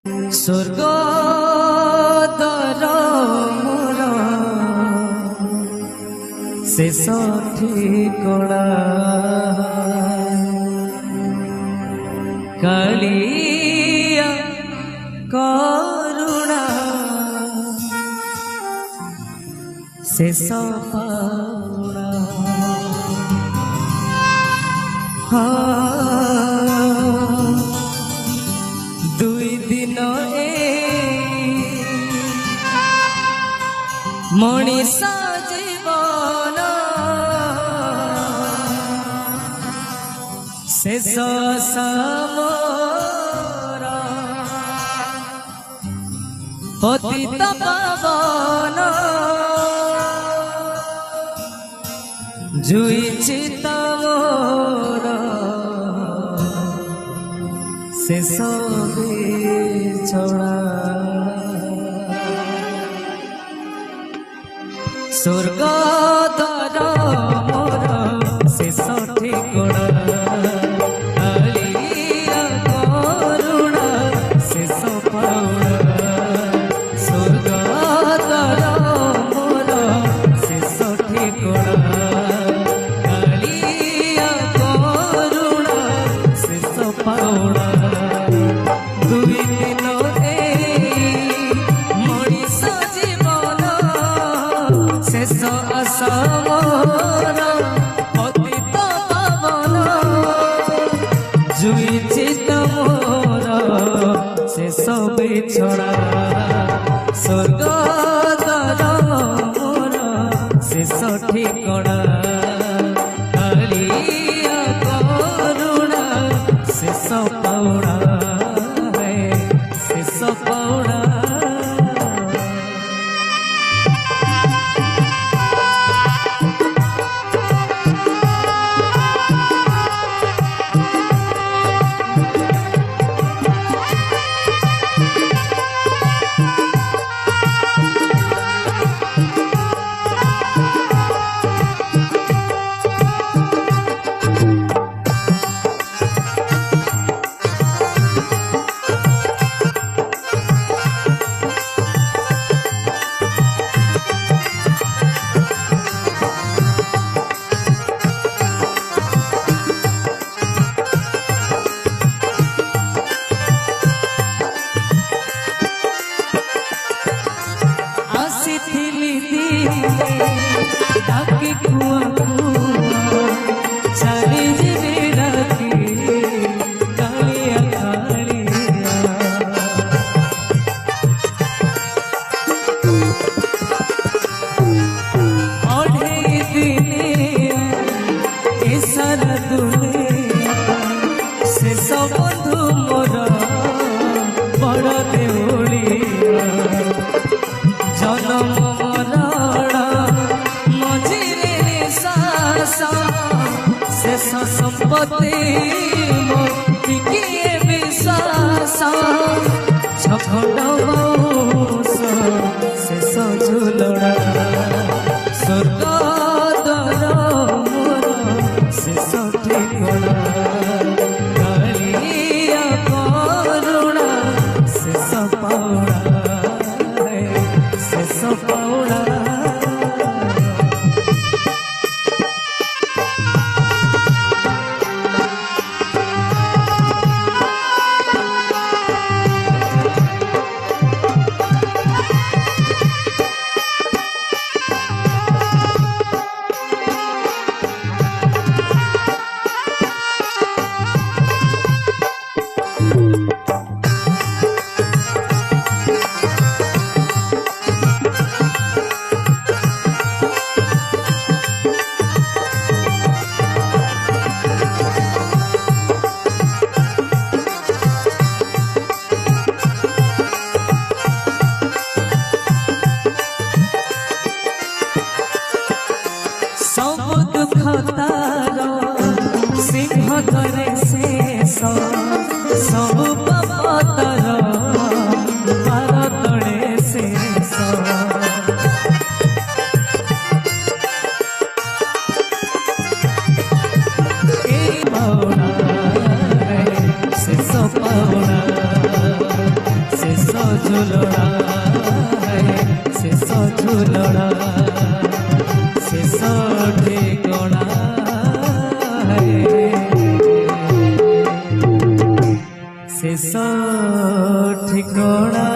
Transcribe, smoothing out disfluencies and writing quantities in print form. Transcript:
स्वर्ग द्वार मोर शेष ठिकଣା कालिया करुणा शेष पाउणा दुई दिन मनीष जीवन शेष समर पतित पावन जुईछि तमोर शेष बिछड़ा स्वर्ग द्वार मोर शेष ठिकଣା कालिया करुणा शेष पाउणा स्वर्ग द्वार मोर शेष ठिकଣା कालिया करुणा शेष पाउणा दुई दिन मनीष जीवन शेष आसामर पतित पावन जुईछि तमोर शेष बिछड़ा स्वर्ग द्वार मोर शेष ठिकଣା कालिया करुणा शेष पाउणा शेष पाउणा डाके कुआ चली जीवी राती कालिया कालिया अढ़े दिने ए सारा दुनिया शेष बंधु मोर बड़ देउलिया जन्म शेष संपत्ति मोती किए विश्वास छखंड बाउंस शेष झुलड़ा स्वर्ग द्वार मोर शेष ठिकଣା कालिया करुणा शेष पाउणा शेष पाउणा ঝুলনা শেষ ঝুলনা শেষ ঠিকনা শেষ ঠিকনা